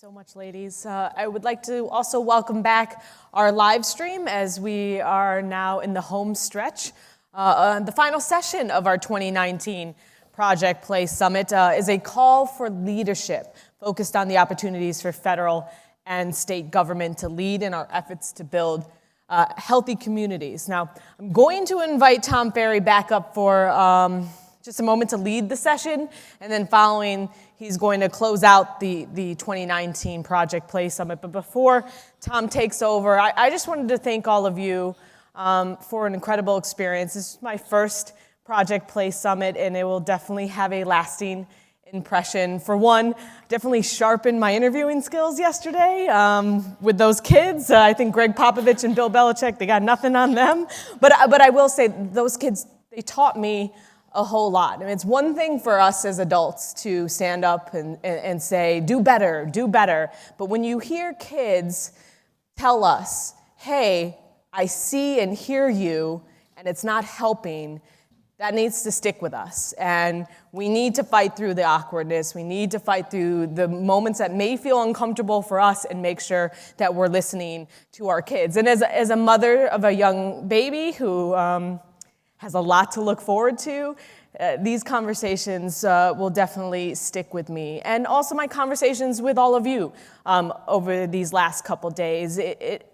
So much, ladies. I would like to also welcome back our live stream as we are now in the home stretch. The final session of our 2019 Project Play Summit is a call for leadership focused on the opportunities for federal and state government to lead in our efforts to build healthy communities. Now, I'm going to invite Tom Ferry back up for just a moment to lead the session, and then following, he's going to close out the 2019 Project Play Summit. But before Tom takes over, I just wanted to thank all of you for an incredible experience. This is my first Project Play Summit, and it will definitely have a lasting impression. For one, definitely sharpened my interviewing skills yesterday with those kids. I think Greg Popovich and Bill Belichick, they got nothing on them. But I will say, those kids, they taught me a whole lot. I mean, it's one thing for us as adults to stand up and say, do better, do better. But when you hear kids tell us, hey, I see and hear you, and it's not helping, that needs to stick with us. And we need to fight through the awkwardness. We need to fight through the moments that may feel uncomfortable for us and make sure that we're listening to our kids. And as a mother of a young baby who has a lot to look forward to, these conversations will definitely stick with me. And also my conversations with all of you over these last couple days. It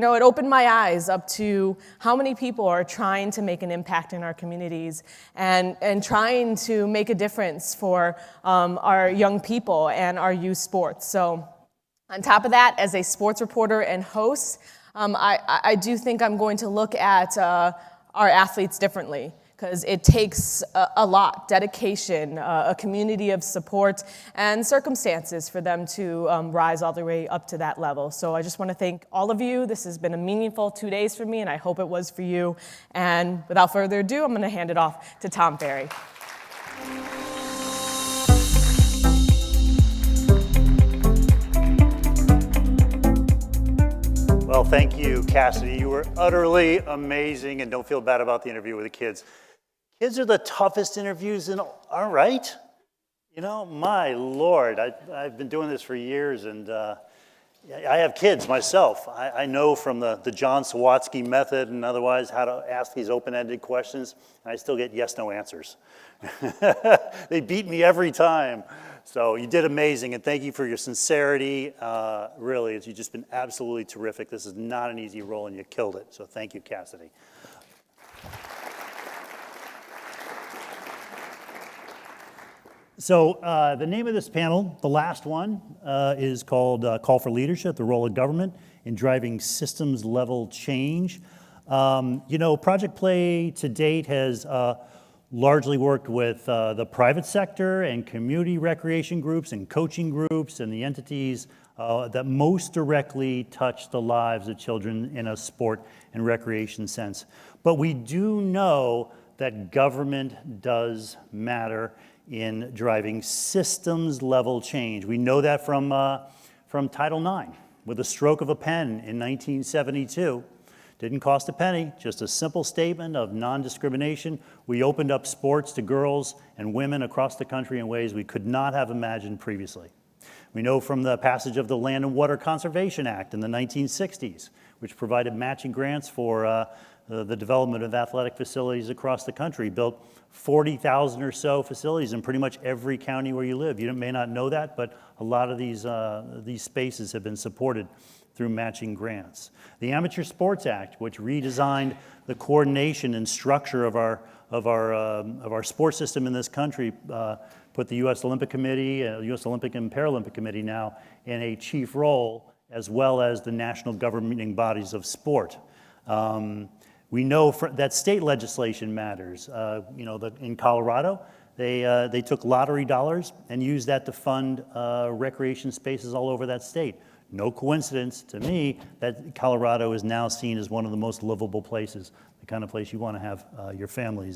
opened my eyes up to how many people are trying to make an impact in our communities and trying to make a difference for our young people and our youth sports. So on top of that, as a sports reporter and host, I do think I'm going to look at our athletes differently, because it takes a lot, dedication, a community of support, and circumstances for them to rise all the way up to that level. So I just want to thank all of you. This has been a meaningful 2 days for me, and I hope it was for you. And without further ado, I'm going to hand it off to Tom Ferry. Well, thank you, Cassidy. You were utterly amazing, and don't feel bad about the interview with the kids. Kids are the toughest interviews in, all right? You know, my Lord, I've been doing this for years, and I have kids myself. I know from the John Sawatsky method and otherwise how to ask these open-ended questions, and I still get yes-no answers. They beat me every time. So you did amazing, and thank you for your sincerity. Really, you've just been absolutely terrific. This is not an easy role, and you killed it. So thank you, Cassidy. So the name of this panel, the last one, is called Call for Leadership, the Role of Government in Driving Systems-Level Change. Project Play to date has largely worked with the private sector and community recreation groups and coaching groups and the entities that most directly touch the lives of children in a sport and recreation sense. But we do know that government does matter in driving systems-level change. We know that from Title IX. With a stroke of a pen in 1972, didn't cost a penny, just a simple statement of non-discrimination. We opened up sports to girls and women across the country in ways we could not have imagined previously. We know from the passage of the Land and Water Conservation Act in the 1960s, which provided matching grants for the development of athletic facilities across the country, built 40,000 or so facilities in pretty much every county where you live. You may not know that, but a lot of these spaces have been supported through matching grants. The Amateur Sports Act, which redesigned the coordination and structure of our sports system in this country, put the U.S. Olympic Committee, U.S. Olympic and Paralympic Committee now in a chief role, as well as the national governing bodies of sport. We know that state legislation matters. In Colorado, they took lottery dollars and used that to fund recreation spaces all over that state. No coincidence to me that Colorado is now seen as one of the most livable places, the kind of place you want to have your family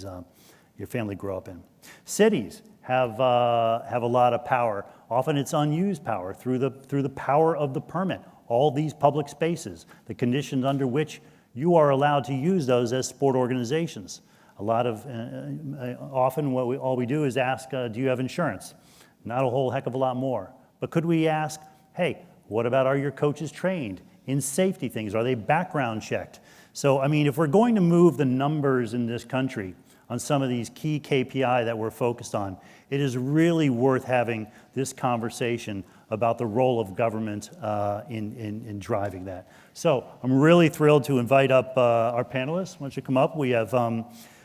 grow up in. Cities have a lot of power. Often it's unused power through the power of the permit. All these public spaces, the conditions under which you are allowed to use those as sport organizations. Often all we do is ask, do you have insurance? Not a whole heck of a lot more. But could we ask, hey, what about, are your coaches trained in safety things? Are they background checked? So, I mean, if we're going to move the numbers in this country on some of these key KPI that we're focused on, it is really worth having this conversation about the role of government in driving that. So I'm really thrilled to invite up our panelists. Why don't you come up? We have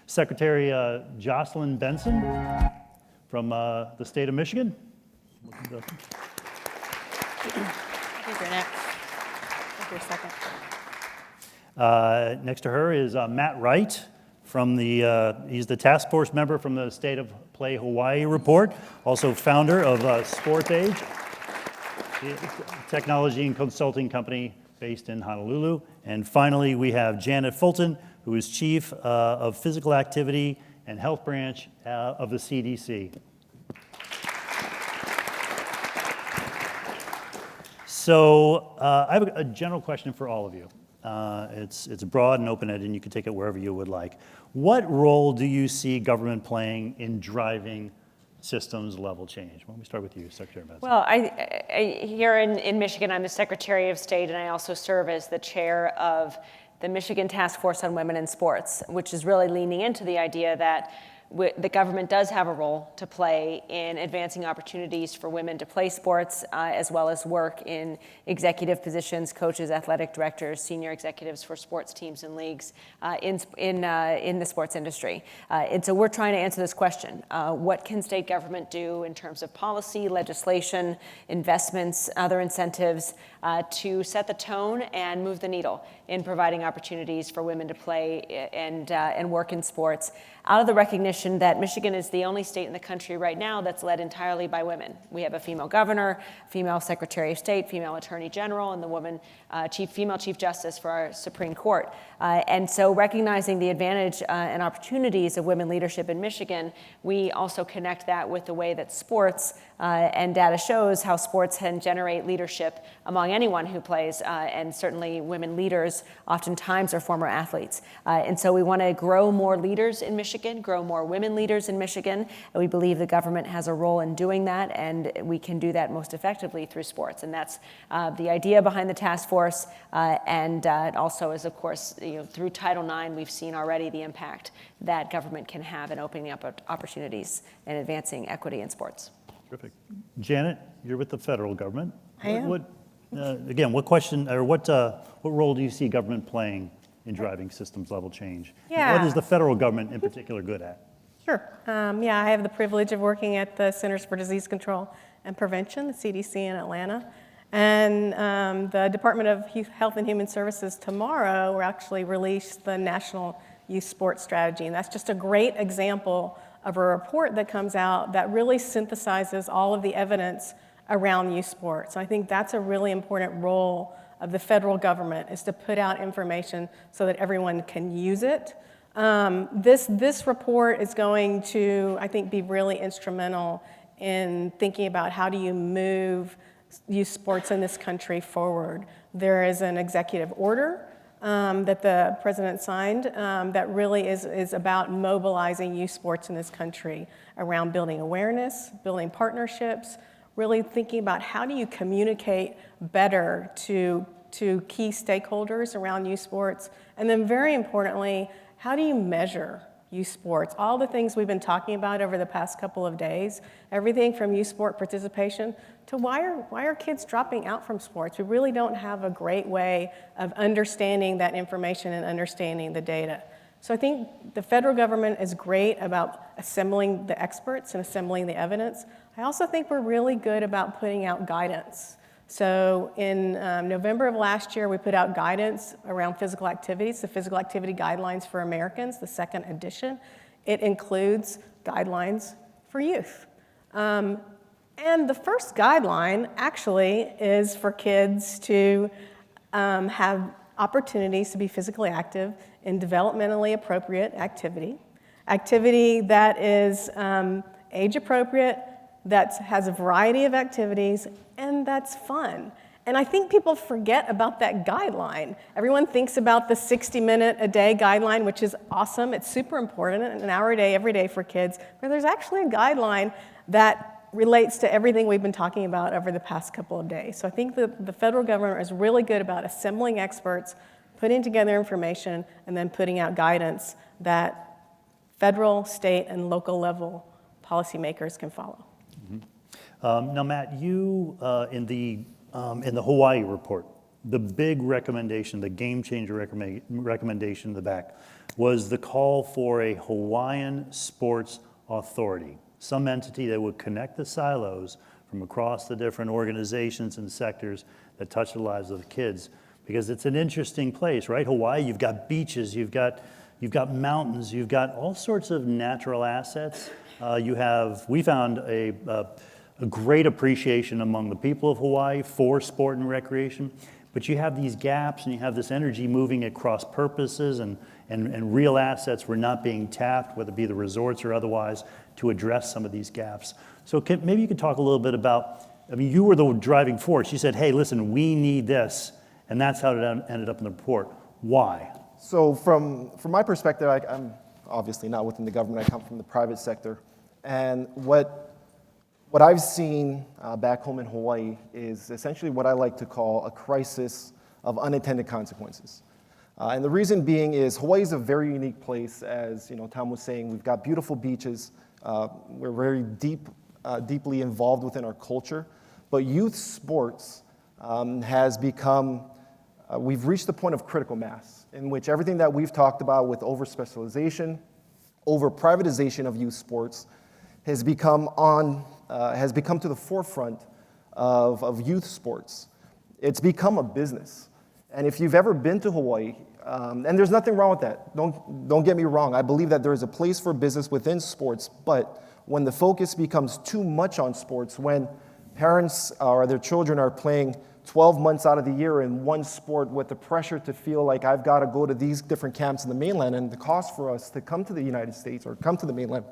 Secretary Jocelyn Benson from the state of Michigan. I think you're next. I think you're second. Next to her is Matt Wright from he's the task force member from the State of Play Hawaii report, also founder of SportsAge, technology and consulting company based in Honolulu. And finally, we have Janet Fulton, who is chief of physical activity and health branch of the CDC. So I have a general question for all of you. It's broad and open-ended, and you can take it wherever you would like. What role do you see government playing in driving systems level change? Why don't we start with you, Secretary Benson? Well, here in Michigan, I'm the Secretary of State, and I also serve as the chair of the Michigan Task Force on Women in Sports, which is really leaning into the idea that the government does have a role to play in advancing opportunities for women to play sports, as well as work in executive positions, coaches, athletic directors, senior executives for sports teams and leagues in the sports industry. And so we're trying to answer this question. What can state government do in terms of policy, legislation, investments, other incentives to set the tone and move the needle in providing opportunities for women to play and work in sports, out of the recognition that Michigan is the only state in the country right now that's led entirely by women. We have a female governor, female secretary of state, female attorney general, and the female chief justice for our Supreme Court. And so recognizing the advantage and opportunities of women leadership in Michigan, we also connect that with the way that sports and data shows how sports can generate leadership among anyone who plays, and certainly women leaders oftentimes are former athletes. And so we want to grow more leaders in Michigan, grow more women leaders in Michigan, and we believe the government has a role in doing that, and we can do that most effectively through sports. And that's the idea behind the task force, and it also is, of course, through Title IX, we've seen already the impact that government can have in opening up opportunities and advancing equity in sports. Terrific. Janet, you're with the federal government. I am. Again, what question, or what role do you see government playing in driving systems level change? Yeah. What is the federal government in particular good at? Sure. I have the privilege of working at the Centers for Disease Control and Prevention, the CDC in Atlanta. And the Department of Health and Human Services tomorrow will actually release the National Youth Sports Strategy. And that's just a great example of a report that comes out that really synthesizes all of the evidence around youth sports. I think that's a really important role of the federal government, is to put out information so that everyone can use it. This report is going to, I think, be really instrumental in thinking about how do you move youth sports in this country forward. There is an executive order that the president signed that really is about mobilizing youth sports in this country around building awareness, building partnerships, really thinking about how do you communicate better to key stakeholders around youth sports, and then very importantly, how do you measure youth sports? All the things we've been talking about over the past couple of days, everything from youth sport participation to why are kids dropping out from sports? We really don't have a great way of understanding that information and understanding the data. So I think the federal government is great about assembling the experts and assembling the evidence. I also think we're really good about putting out guidance. So in November of last year, we put out guidance around physical activities, the Physical Activity Guidelines for Americans, the second edition. It includes guidelines for youth. And the first guideline actually is for kids to have opportunities to be physically active in developmentally appropriate activity that is age appropriate, that has a variety of activities, and that's fun. And I think people forget about that guideline. Everyone thinks about the 60-minute-a-day guideline, which is awesome. It's super important, an hour a day, every day for kids. But there's actually a guideline that relates to everything we've been talking about over the past couple of days. So I think the federal government is really good about assembling experts, putting together information, and then putting out guidance that federal, state, and local level policymakers can follow. Now, Matt, you in the Hawaii report, the big recommendation, the game changer recommendation in the back, was the call for a Hawaiian sports authority, some entity that would connect the silos from across the different organizations and sectors that touch the lives of the kids. Because it's an interesting place, right? Hawaii, you've got beaches, you've got mountains, you've got all sorts of natural assets. We found a great appreciation among the people of Hawaii for sport and recreation, but you have these gaps and you have this energy moving across purposes and real assets were not being tapped, whether it be the resorts or otherwise, to address some of these gaps. So maybe you could talk a little bit about, you were the driving force. You said, hey, listen, we need this, and that's how it ended up in the report. Why? So from my perspective, I'm obviously not within the government. I come from the private sector. And what I've seen back home in Hawaii is essentially what I like to call a crisis of unintended consequences. And the reason being is Hawaii is a very unique place. As Tom was saying, we've got beautiful beaches. We're very deeply involved within our culture. But youth sports has become, we've reached the point of critical mass in which everything that we've talked about with over-specialization, over-privatization of youth sports has become to the forefront of youth sports. It's become a business. And if you've ever been to Hawaii, and there's nothing wrong with that, don't get me wrong, I believe that there is a place for business within sports, but when the focus becomes too much on sports, when parents or their children are playing 12 months out of the year in one sport with the pressure to feel like I've got to go to these different camps in the mainland, and the cost for us to come to the United States or come to the mainland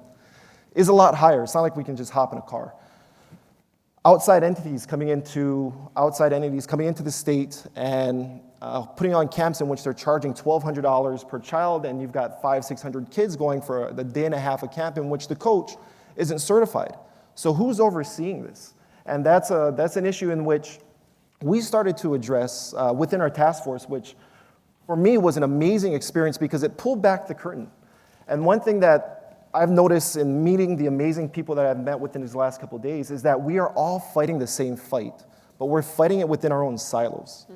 is a lot higher. It's not like we can just hop in a car. Outside entities coming into the state and putting on camps in which they're charging $1,200 per child, and you've got 500-600 kids going for the day and a half of camp in which the coach isn't certified. So who's overseeing this? And that's an issue in which we started to address within our task force, which for me was an amazing experience because it pulled back the curtain. And one thing that I've noticed in meeting the amazing people that I've met within these last couple of days is that we are all fighting the same fight, but we're fighting it within our own silos.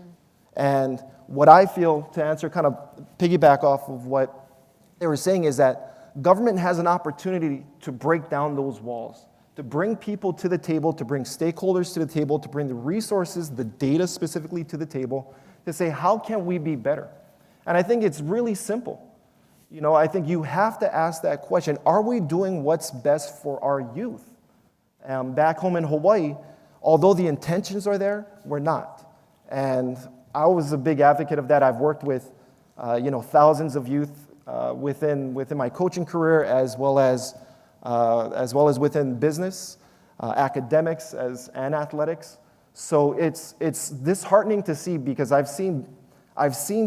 And what I feel, to answer, kind of piggyback off of what they were saying, is that government has an opportunity to break down those walls, to bring people to the table, to bring stakeholders to the table, to bring the resources, the data specifically to the table, to say, how can we be better? And I think it's really simple. I think you have to ask that question. Are we doing what's best for our youth? Back home in Hawaii, although the intentions are there, we're not. And I was a big advocate of that. I've worked with, thousands of youth within my coaching career, as well as within business, academics, and athletics. So it's disheartening to see, because I've seen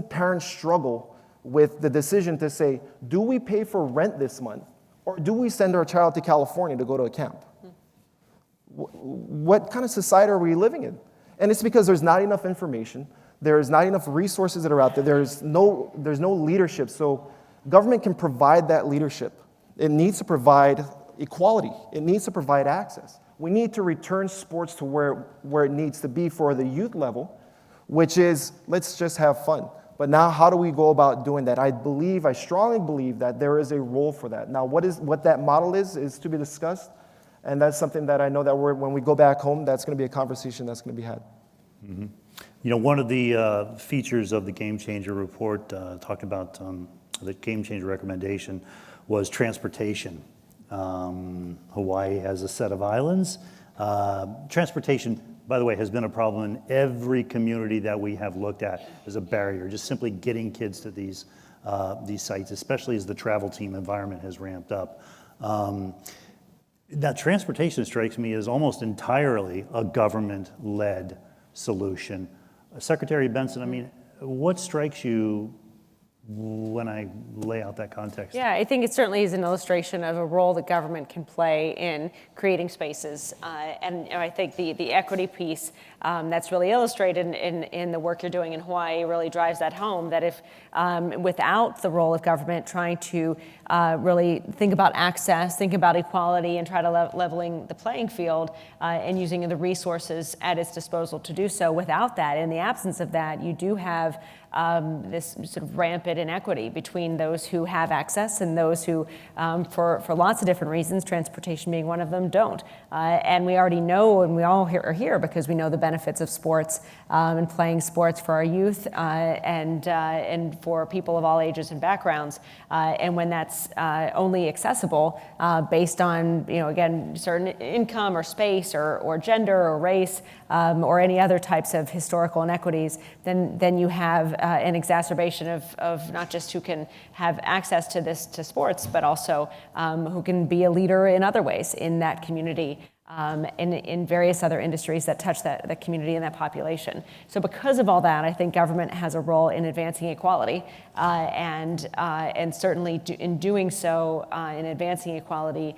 parents struggle with the decision to say, do we pay for rent this month, or do we send our child to California to go to a camp? What kind of society are we living in? And it's because there's not enough information, there's not enough resources that are out there, there's no leadership. So government can provide that leadership. It needs to provide equality. It needs to provide access. We need to return sports to where it needs to be for the youth level, which is, let's just have fun. But now, how do we go about doing that? I strongly believe that there is a role for that. Now, what that model is to be discussed, and that's something that I know that when we go back home, that's going to be a conversation that's going to be had. Mm-hmm. One of the features of the Game Changer report, talking about the Game Changer recommendation, was transportation. Hawaii has a set of islands. Transportation, by the way, has been a problem in every community that we have looked at as a barrier, just simply getting kids to these sites, especially as the travel team environment has ramped up. That transportation strikes me as almost entirely a government-led solution. Secretary Benson, what strikes you when I lay out that context. Yeah, I think it certainly is an illustration of a role that government can play in creating spaces. And I think the equity piece that's really illustrated in the work you're doing in Hawaii really drives that home, that if without the role of government trying to really think about access, think about equality, and try to leveling the playing field and using the resources at its disposal to do so, without that, in the absence of that, you do have this sort of rampant inequity between those who have access and those who, for lots of different reasons, transportation being one of them, don't. And we already know, and we all are here because we know the benefits of sports and playing sports for our youth and for people of all ages and backgrounds. And when that's only accessible based on, again, certain income or space or gender or race or any other types of historical inequities, then you have an exacerbation of not just who can have access to sports, but also who can be a leader in other ways in that community, in various other industries that touch that community and that population. So because of all that, I think government has a role in advancing equality, and certainly in doing so, in advancing equality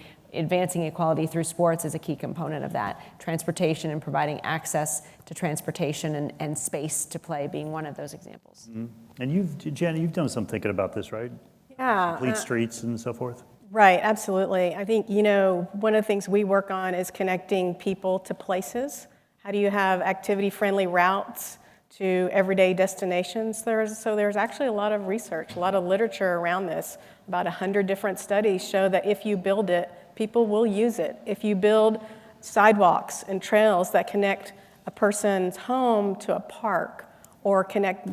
through sports is a key component of that. Transportation and providing access to transportation and space to play being one of those examples. Mm-hmm. And Janet, you've done some thinking about this, right? Yeah. Complete streets and so forth? Right, absolutely. I think, one of the things we work on is connecting people to places. How do you have activity-friendly routes to everyday destinations? There's actually a lot of research, a lot of literature around this. About 100 different studies show that if you build it, people will use it. If you build sidewalks and trails that connect a person's home to a park or connect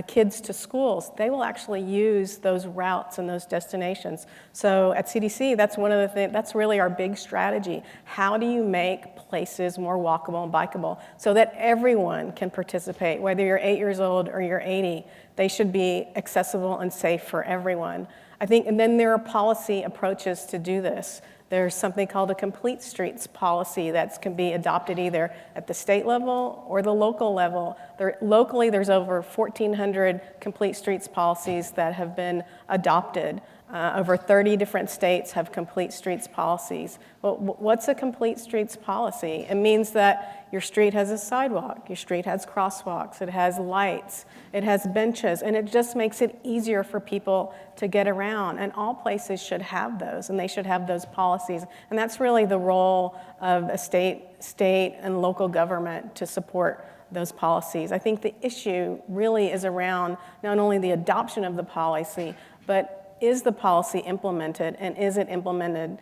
kids to schools, they will actually use those routes and those destinations. So at CDC, that's one of the things, that's really our big strategy. How do you make places more walkable and bikeable so that everyone can participate, whether you're 8 years old or you're 80, they should be accessible and safe for everyone. I think, and then there are policy approaches to do this. There's something called a complete streets policy that can be adopted either at the state level or the local level. Locally, there's over 1,400 complete streets policies that have been adopted. Over 30 different states have complete streets policies. Well, what's a complete streets policy? It means that your street has a sidewalk, your street has crosswalks, it has lights, it has benches, and it just makes it easier for people to get around. And all places should have those, and they should have those policies. And that's really the role of a state and local government to support those policies. I think the issue really is around not only the adoption of the policy, but is the policy implemented, and is it implemented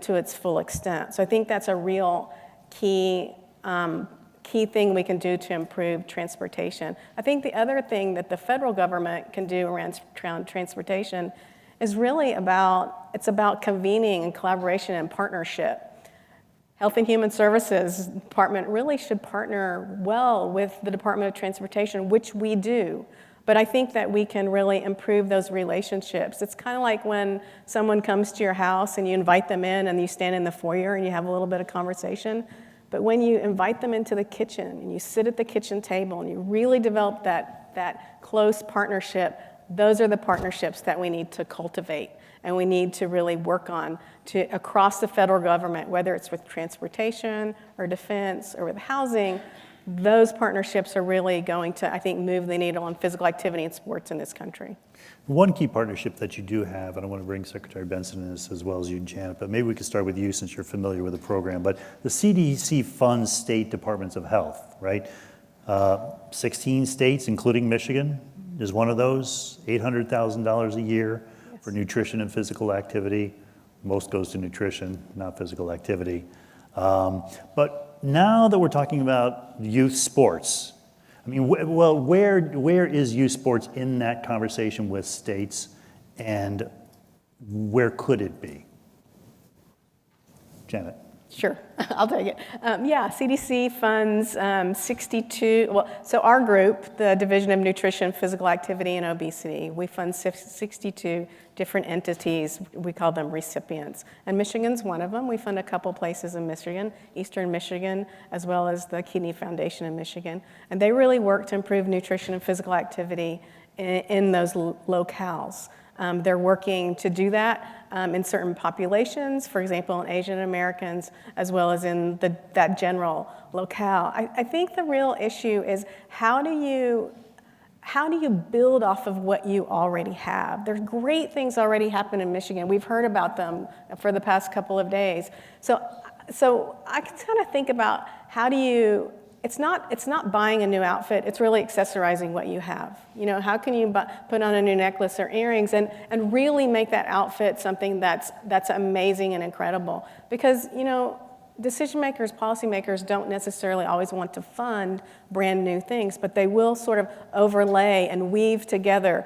to its full extent? So I think that's a real key thing we can do to improve transportation. I think the other thing that the federal government can do around transportation is really about convening and collaboration and partnership. Health and Human Services Department really should partner well with the Department of Transportation, which we do. But I think that we can really improve those relationships. It's kind of like when someone comes to your house and you invite them in and you stand in the foyer and you have a little bit of conversation. But when you invite them into the kitchen and you sit at the kitchen table and you really develop that close partnership, those are the partnerships that we need to cultivate and we need to really work on across the federal government, whether it's with transportation or defense or with housing. Those partnerships are really going to, I think, move the needle on physical activity and sports in this country. One key partnership that you do have, and I want to bring Secretary Benson in this as well as you, Janet, but maybe we could start with you since you're familiar with the program. But the CDC funds state departments of health, right? 16 states, including Michigan, is one of those. $800,000 a year for nutrition and physical activity. Most goes to nutrition, not physical activity. But now that we're talking about youth sports, I mean, where is youth sports in that conversation with states, and where could it be? Janet. Sure, I'll take it. CDC funds 62, so our group, the Division of Nutrition, Physical Activity, and Obesity, we fund 62 different entities. We call them recipients. And Michigan's one of them. We fund a couple places in Michigan, Eastern Michigan, as well as the Kidney Foundation in Michigan. And they really work to improve nutrition and physical activity in those locales. They're working to do that in certain populations, for example, in Asian Americans, as well as in that general locale. I think the real issue is how do you build off of what you already have? There's great things already happen in Michigan. We've heard about them for the past couple of days. So I can kind of think about how do you, it's not buying a new outfit, it's really accessorizing what you have. You know, how can you put on a new necklace or earrings and really make that outfit something that's amazing and incredible? Because, you know, decision makers, policymakers don't necessarily always want to fund brand new things, but they will sort of overlay and weave together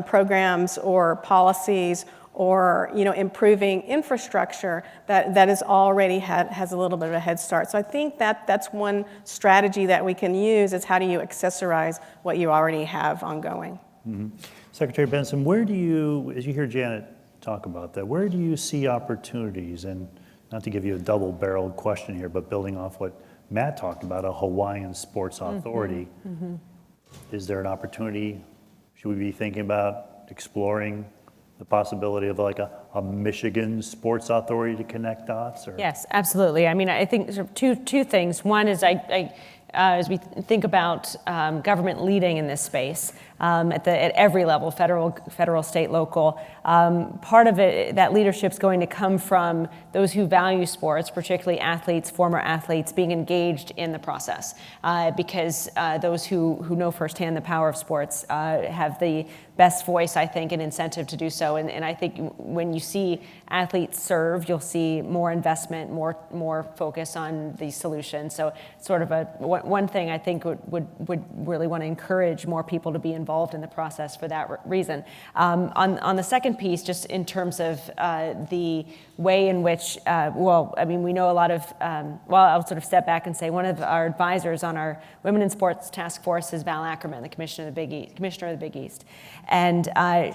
programs or policies or, you know, improving infrastructure that is already has a little bit of a head start. So I think that's one strategy that we can use is how do you accessorize what you already have ongoing. Mm-hmm. Secretary Benson, where do you, as you hear Janet talk about that, where do you see opportunities? And not to give you a double-barreled question here, but building off what Matt talked about, a Hawaiian Sports Authority, is there an opportunity? Should we be thinking about exploring the possibility of like a Michigan Sports Authority to connect dots? Or? Yes, absolutely. I mean, I think sort of two things. One is as we think about government leading in this space at every level, federal, state, local, part of it, that leadership is going to come from those who value sports, particularly athletes, former athletes, being engaged in the process, because those who know firsthand the power of sports have the best voice, I think, and incentive to do so. And I think when you see athletes serve, you'll see more investment, more focus on these solutions. So sort of one thing I think would really want to encourage more people to be involved in the process for that reason. On the second piece, just in terms of the way in which, we know a lot of, I'll sort of step back and say one of our advisors on our Women in Sports Task Force is Val Ackerman, the Commissioner of the Big East. And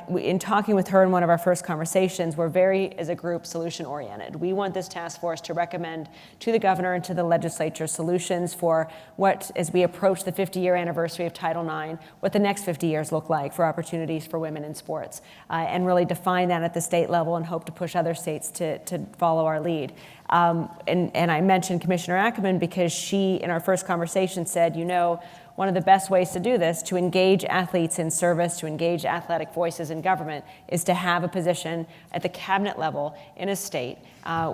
in talking with her in one of our first conversations, we're very, as a group, solution-oriented. We want this task force to recommend to the governor and to the legislature solutions for what, as we approach the 50-year anniversary of Title IX, what the next 50 years look like for opportunities for women in sports, and really define that at the state level and hope to push other states to follow our lead. And I mentioned Commissioner Ackerman because she, in our first conversation, said, you know, one of the best ways to do this, to engage athletes in service, to engage athletic voices in government, is to have a position at the cabinet level in a state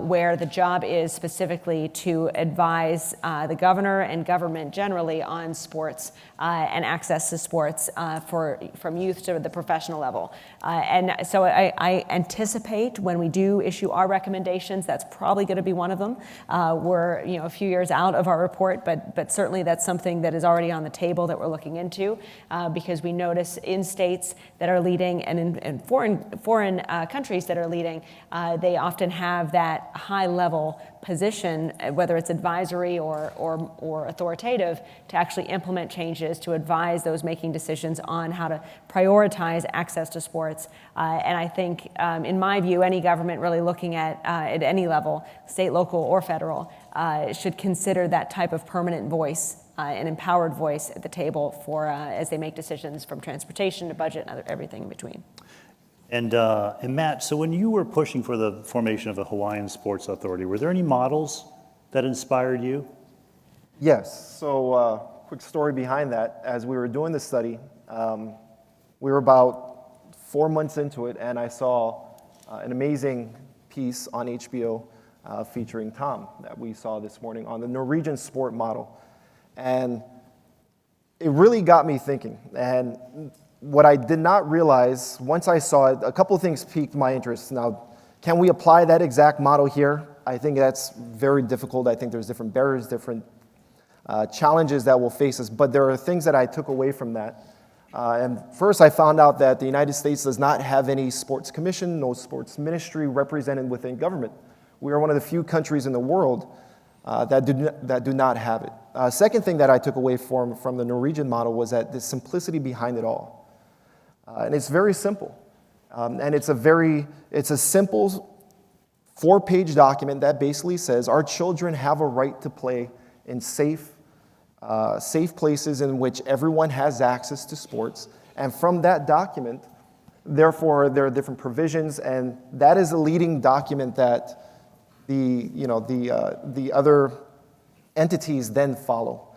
where the job is specifically to advise the governor and government generally on sports and access to sports from youth to the professional level. And so I anticipate when we do issue our recommendations, that's probably going to be one of them. We're a few years out of our report, but certainly that's something that is already on the table that we're looking into because we notice in states that are leading and in foreign countries that are leading, they often have that high-level position, whether it's advisory or authoritative, to actually implement changes, to advise those making decisions on how to prioritize access to sports. And I think, in my view, any government really looking at any level, state, local, or federal, should consider that type of permanent voice, an empowered voice at the table for as they make decisions from transportation to budget and everything in between. And Matt, so when you were pushing for the formation of the Hawaiian Sports Authority, were there any models that inspired you? Yes. So quick story behind that. As we were doing the study, we were about 4 months into it, and I saw an amazing piece on HBO featuring Tom that we saw this morning on the Norwegian sport model. And it really got me thinking. And what I did not realize, once I saw it, a couple of things piqued my interest. Now, can we apply that exact model here? I think that's very difficult. I think there's different barriers, different challenges that will face us. But there are things that I took away from that. And first, I found out that the United States does not have any sports commission, no sports ministry represented within government. We are one of the few countries in the world that do not have it. Second thing that I took away from the Norwegian model was that the simplicity behind it all. And it's very simple. And it's a simple 4-page document that basically says our children have a right to play in safe places in which everyone has access to sports And from that document, therefore, there are different provisions, and that is a leading document that the other entities then follow.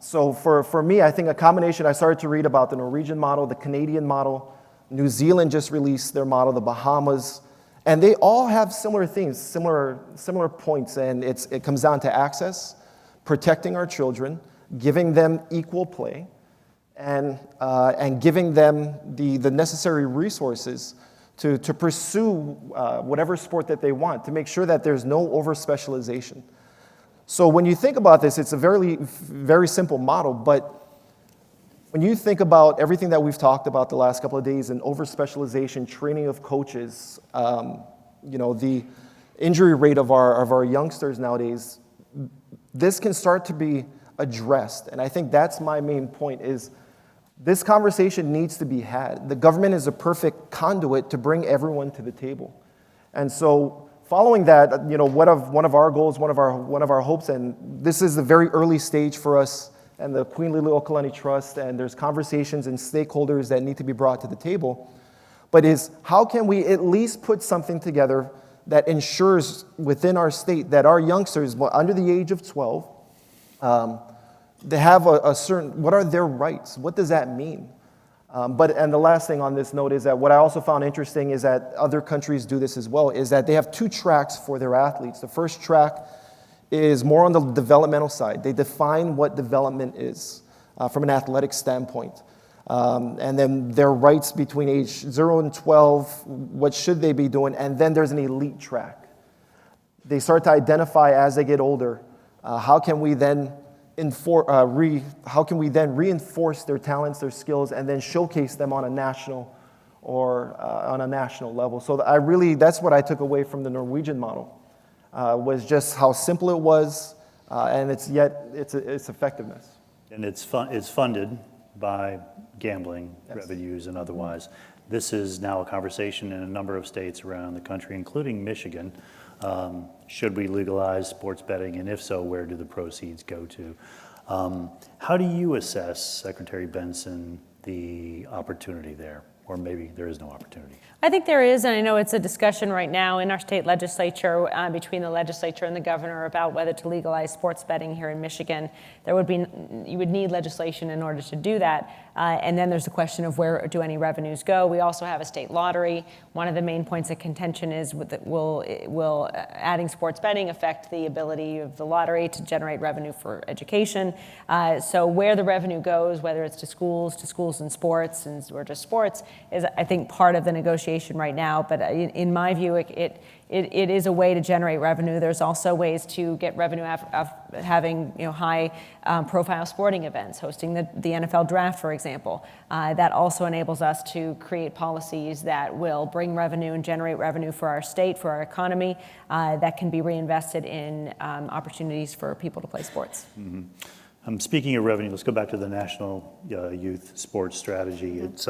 So for me, I think a combination, I started to read about the Norwegian model, the Canadian model, New Zealand just released their model, the Bahamas, and they all have similar themes, similar points, and it comes down to access, protecting our children, giving them equal play, and giving them the necessary resources to pursue whatever sport that they want, to make sure that there's no over-specialization. So when you think about this, it's a very, very simple model, but when you think about everything that we've talked about the last couple of days and over-specialization, training of coaches, the injury rate of our youngsters nowadays, this can start to be addressed. And I think that's my main point is this conversation needs to be had. The government is a perfect conduit to bring everyone to the table. And so following that, one of our goals, one of our hopes, and this is the very early stage for us and the Queen Liliuokalani Trust, and there's conversations and stakeholders that need to be brought to the table, but is how can we at least put something together that ensures within our state that our youngsters under the age of 12, they have a certain, what are their rights? What does that mean? And the last thing on this note is that what I also found interesting is that other countries do this as well, is that they have 2 tracks for their athletes. The first track is more on the developmental side. They define what development is from an athletic standpoint. And then their rights between age 0 and 12, what should they be doing? And then there's an elite track. They start to identify as they get older, how can we then reinforce their talents, their skills, and then showcase them on a national level. So that's what I took away from the Norwegian model. Was just how simple it was, and its effectiveness. And it's funded by gambling revenues and otherwise. This is now a conversation in a number of states around the country, including Michigan. Should we legalize sports betting, and if so, where do the proceeds go to? How do you assess, Secretary Benson, the opportunity there? Or maybe there is no opportunity. I think there is, and I know it's a discussion right now in our state legislature between the legislature and the governor about whether to legalize sports betting here in Michigan. You would need legislation in order to do that. And then there's the question of where do any revenues go. We also have a state lottery. One of the main points of contention is will adding sports betting affect the ability of the lottery to generate revenue for education? So where the revenue goes, whether it's to schools and sports, or just sports, is I think part of the negotiation right now. But in my view, it is a way to generate revenue. There's also ways to get revenue of having high profile sporting events, hosting the NFL draft, for example. That also enables us to create policies that will bring revenue and generate revenue for our state, for our economy, that can be reinvested in opportunities for people to play sports. Mm-hmm. Speaking of revenue, let's go back to the National Youth Sports Strategy. It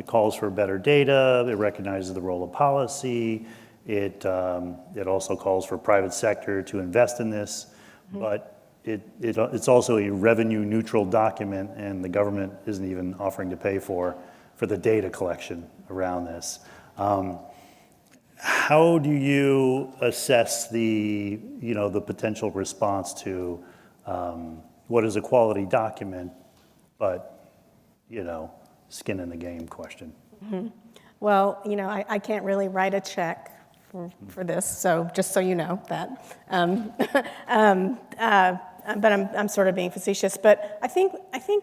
calls for better data. It recognizes the role of policy. It also calls for private sector to invest in this, but it's also a revenue neutral document, and the government isn't even offering to pay for the data collection around this. How do you assess the potential response to what is a quality document, but skin in the game question? Mm-hmm. Well, I can't really write a check for this, so just so you know that. But I'm sort of being facetious. But I think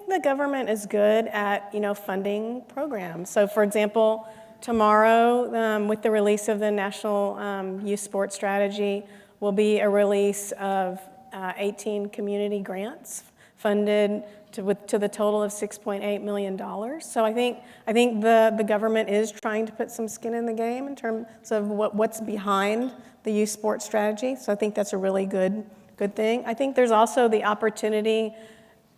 the government is good at funding programs. So, for example, tomorrow, with the release of the National Youth Sports Strategy, will be a release of 18 community grants funded to the total of $6.8 million. So I think the government is trying to put some skin in the game in terms of what's behind the youth sports strategy. So I think that's a really good thing. I think there's also the opportunity,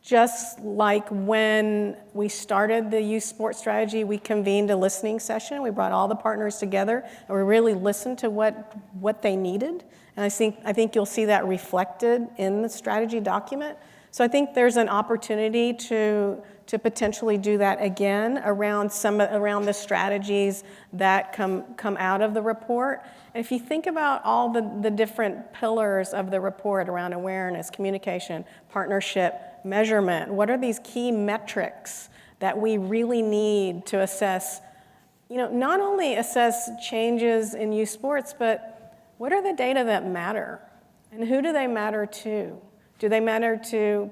just like when we started the youth sports strategy, we convened a listening session. We brought all the partners together and we really listened to what they needed. And I think you'll see that reflected in the strategy document. So I think there's an opportunity to potentially do that again around around the strategies that come out of the report. And if you think about all the different pillars of the report around awareness, communication, partnership, measurement, what are these key metrics that we really need to assess, not only assess changes in youth sports, but what are the data that matter? And who do they matter to? Do they matter to,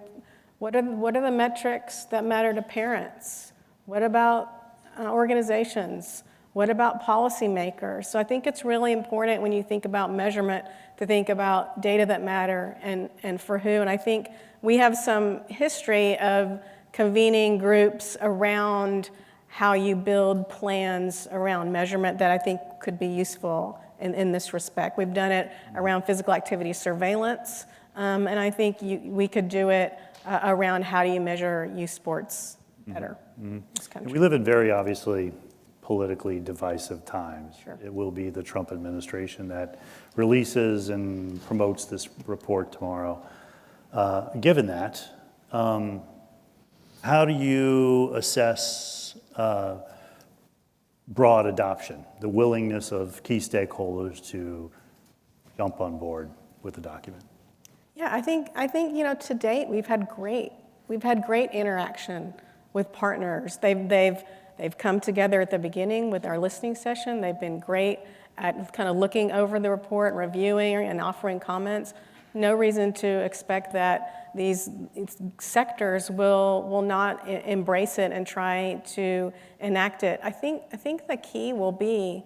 what are the metrics that matter to parents? What about organizations? What about policymakers? So I think it's really important when you think about measurement to think about data that matter and for who. And I think we have some history of convening groups around how you build plans around measurement that I think could be useful in this respect. We've done it around physical activity surveillance. And I think we could do it around how do you measure youth sports better in this country. We live in very obviously politically divisive times. Sure. It will be the Trump administration that releases and promotes this report tomorrow. Given that, how do you assess broad adoption, the willingness of key stakeholders to jump on board with the document? Yeah, I think to date we've had great interaction with partners. They've come together at the beginning with our listening session. They've been great at kind of looking over the report, reviewing and offering comments. No reason to expect that these sectors will not embrace it and try to enact it. I think the key will be,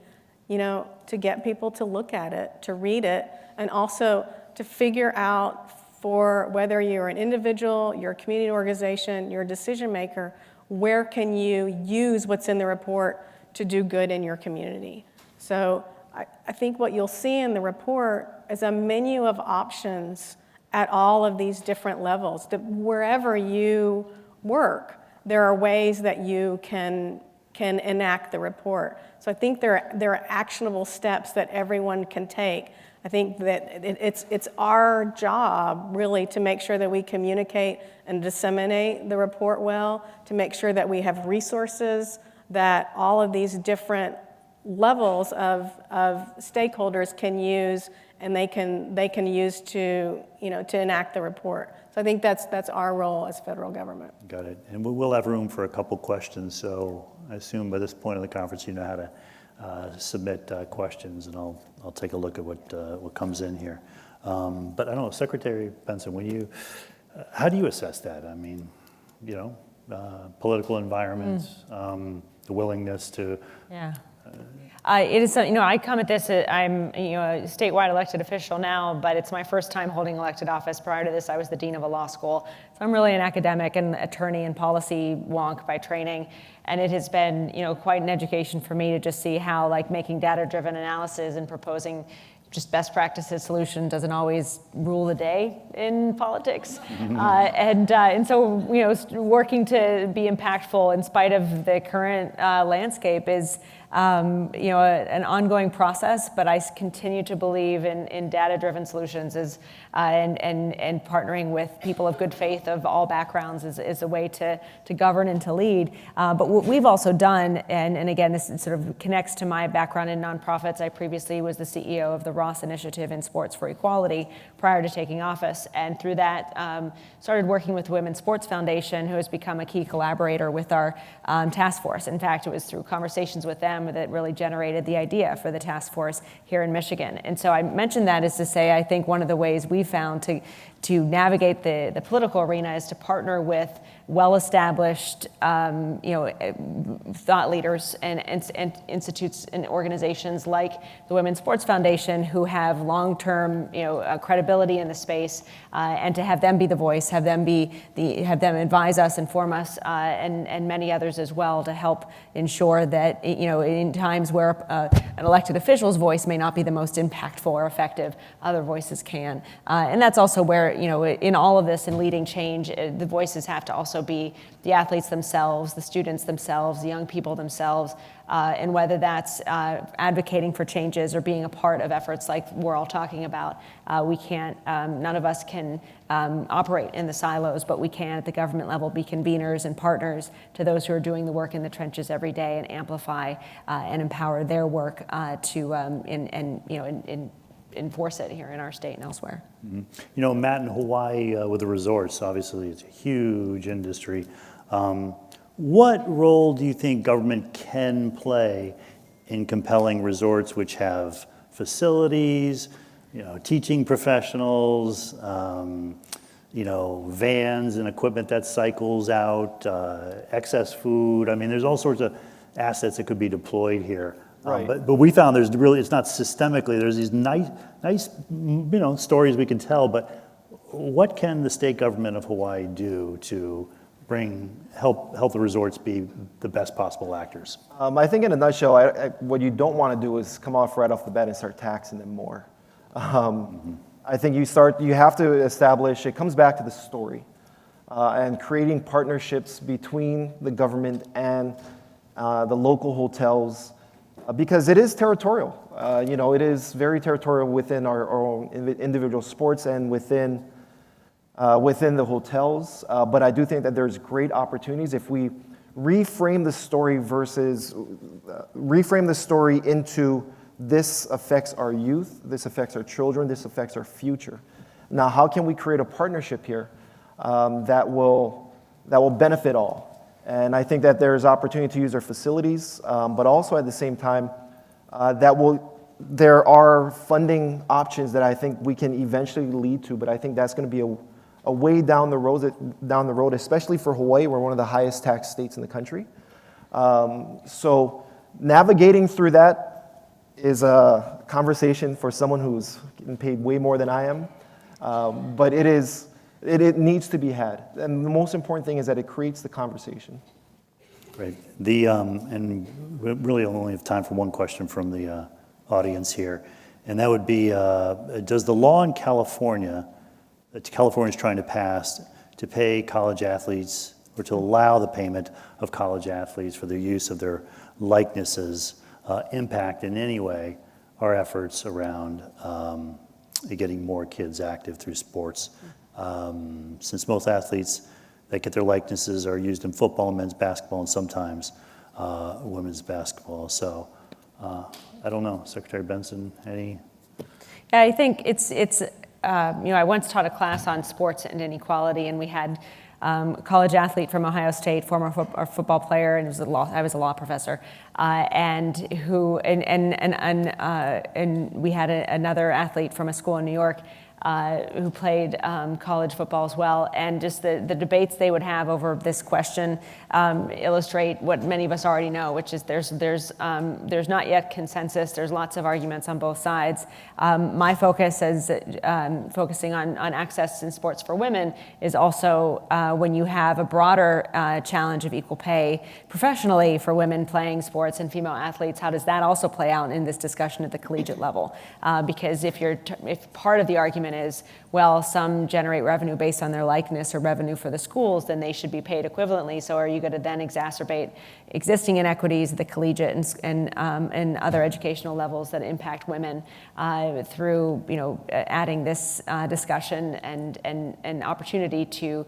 to get people to look at it, to read it, and also to figure out, for whether you're an individual, you're a community organization, you're a decision maker, where can you use what's in the report to do good in your community? So I think what you'll see in the report is a menu of options at all of these different levels. Wherever you work, there are ways that you can enact the report. So I think there are actionable steps that everyone can take. I think that it's our job, really, to make sure that we communicate and disseminate the report well, to make sure that we have resources that all of these different levels of stakeholders can use, and they can use to enact the report. So I think that's our role as federal government. Got it. And we'll have room for a couple questions. So I assume by this point of the conference you know how to submit questions, and I'll take a look at what comes in here. But I don't know, Secretary Benson, how do you assess that? I mean, political environment, the willingness to. Yeah. It is, I come at this, I'm a statewide elected official now, but it's my first time holding elected office. Prior to this, I was the dean of a law school. So I'm really an academic and attorney and policy wonk by training. And it has been, quite an education for me to just see how, making data-driven analysis and proposing just best practices solution doesn't always rule the day in politics. And so, working to be impactful in spite of the current landscape is, an ongoing process, but I continue to believe in data-driven solutions and partnering with people of good faith of all backgrounds is a way to govern and to lead. But what we've also done, and again, this sort of connects to my background in nonprofits. I previously was the CEO of the Ross Initiative in Sports for Equality prior to taking office, and through that started working with Women's Sports Foundation, who has become a key collaborator with our task force. In fact, it was through conversations with them that really generated the idea for the task force here in Michigan. And so I mentioned that is to say, I think one of the ways we found to navigate the political arena is to partner with well-established, thought leaders and institutes and organizations like the Women's Sports Foundation, who have long-term, credibility in the space, and to have them be the voice, have them advise us, inform us, and many others as well, to help ensure that, in times where an elected official's voice may not be the most impactful or effective, other voices can, and that's also where there, in all of this and leading change, the voices have to also be the athletes themselves, the students themselves, the young people themselves, and whether that's advocating for changes or being a part of efforts like we're all talking about. We can't, none of us can operate in the silos, but we can at the government level be conveners and partners to those who are doing the work in the trenches every day and amplify and empower their work to enforce it here in our state and elsewhere. Matt, in Hawaii with the resorts, obviously it's a huge industry. What role do you think government can play in compelling resorts which have facilities, teaching professionals, vans and equipment that cycles out, excess food? I mean, there's all sorts of assets that could be deployed here. Right. But we found it's not systemically, there's these nice, stories we can tell, but what can the state government of Hawaii do to help the resorts be the best possible actors? I think in a nutshell, what you don't want to do is come off right off the bat and start taxing them more. I think you have to establish, it comes back to the story, and creating partnerships between the government and the local hotels, because it is territorial. It is very territorial within our own individual sports and within the hotels. But I do think that there's great opportunities if we reframe the story into this affects our youth, this affects our children, this affects our future. Now, how can we create a partnership here that will benefit all? And I think that there's opportunity to use our facilities, but also at the same time, there are funding options that I think we can eventually lead to, but I think that's going to be a way down the road, especially for Hawaii. We're one of the highest tax states in the country. So navigating through that is a conversation for someone who's getting paid way more than I am, but it needs to be had. And the most important thing is that it creates the conversation. Great. And we really only have time for one question from the audience here, and that would be, does the law in California that California is trying to pass to pay college athletes or to allow the payment of college athletes for the use of their likenesses impact in any way our efforts around getting more kids active through sports? Since most athletes that get their likenesses are used in football, men's basketball, and sometimes women's basketball. So I don't know, Secretary Benson, any? Yeah, I think it's I once taught a class on sports and inequality, and we had a college athlete from Ohio State, former football player, and I was a law professor, and we had another athlete from a school in New York who played college football as well, and just the debates they would have over this question illustrate what many of us already know, which is there's not yet consensus. There's lots of arguments on both sides. My focus is focusing on access in sports for women is also when you have a broader challenge of equal pay professionally for women playing sports and female athletes. How does that also play out in this discussion at the collegiate level? Because if part of the argument is, well, some generate revenue based on their likeness or revenue for the schools, then they should be paid equivalently. So are you going to then exacerbate existing inequities at the collegiate and other educational levels that impact women through adding this discussion and opportunity to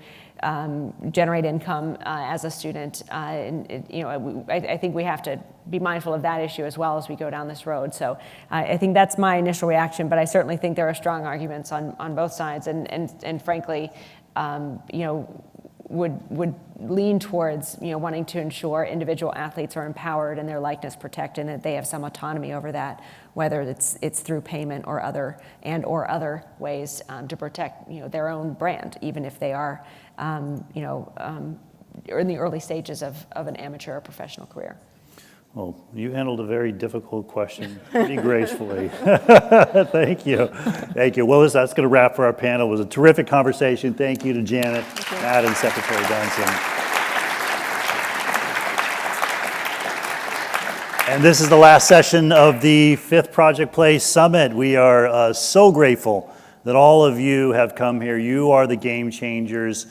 generate income as a student? I think we have to be mindful of that issue as well as we go down this road. So I think that's my initial reaction, but I certainly think there are strong arguments on both sides, and frankly, would lean towards wanting to ensure individual athletes are empowered and their likeness protected, and that they have some autonomy over that, whether it's through payment or other ways to protect their own brand, even if they are in the early stages of an amateur or professional career. Well, you handled a very difficult question pretty gracefully. Thank you. Thank you. Well, that's going to wrap for our panel. It was a terrific conversation. Thank you to Janet, Matt, and Secretary Benson. And this is the last session of the 5th Project Play Summit. We are so grateful that all of you have come here. You are the game changers.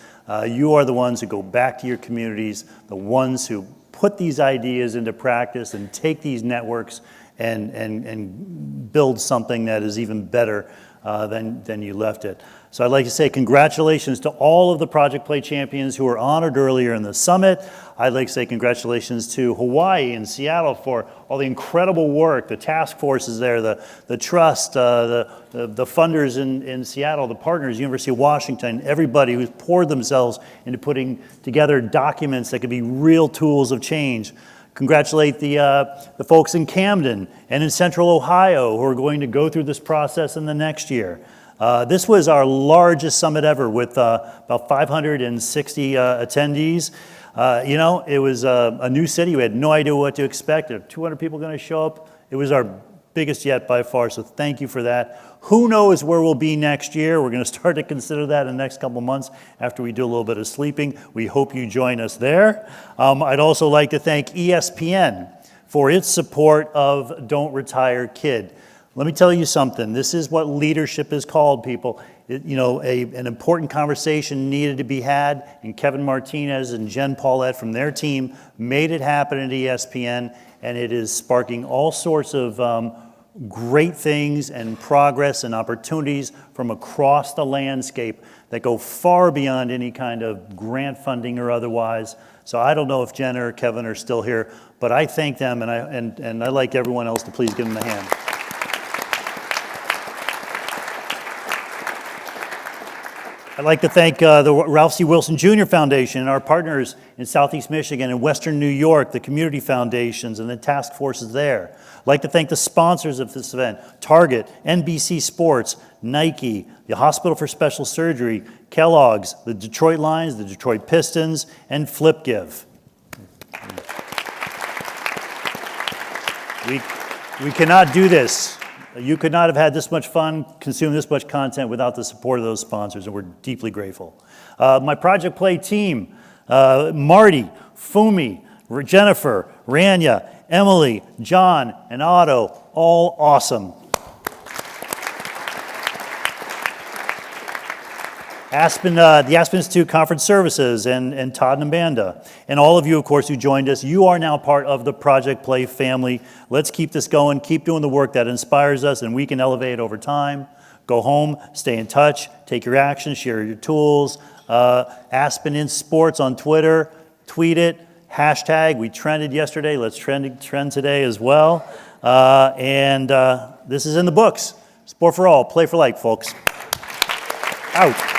You are the ones who go back to your communities, the ones who put these ideas into practice and take these networks and build something that is even better than you left it. So I'd like to say congratulations to all of the Project Play champions who were honored earlier in the summit. I'd like to say congratulations to Hawaii and Seattle for all the incredible work, the task forces there, the trust, the funders in Seattle, the partners, University of Washington, everybody who's poured themselves into putting together documents that could be real tools of change. Congratulate the folks in Camden and in Central Ohio who are going to go through this process in the next year. This was our largest summit ever with about 560 attendees. It was a new city. We had no idea what to expect. There were 200 people going to show up. It was our biggest yet by far, so thank you for that. Who knows where we'll be next year? We're going to start to consider that in the next couple months after we do a little bit of sleeping. We hope you join us there. I'd also like to thank ESPN for its support of Don't Retire Kid. Let me tell you something. This is what leadership is called, people. An important conversation needed to be had, and Kevin Martinez and Jen Paulette from their team made it happen at ESPN, and it is sparking all sorts of great things and progress and opportunities from across the landscape that go far beyond any kind of grant funding or otherwise. So I don't know if Jen or Kevin are still here, but I thank them, and I'd like everyone else to please give them a hand. I'd like to thank the Ralph C. Wilson Jr. Foundation and our partners in Southeast Michigan and Western New York, the community foundations and the task forces there. I'd like to thank the sponsors of this event, Target, NBC Sports, Nike, the Hospital for Special Surgery, Kellogg's, the Detroit Lions, the Detroit Pistons, and FlipGive. We cannot do this. You could not have had this much fun, consumed this much content without the support of those sponsors, and we're deeply grateful. My Project Play team, Marty, Fumi, Jennifer, Rania, Emily, John, and Otto, all awesome. The Aspen Institute Conference Services and Todd and Amanda, and all of you, of course, who joined us. You are now part of the Project Play family. Let's keep this going, keep doing the work that inspires us, and we can elevate over time. Go home, stay in touch, take your action, share your tools. Aspen in Sports on Twitter, tweet it, hashtag. We trended yesterday, let's trend today as well. This is in the books. Sport for all, play for life, folks. Out.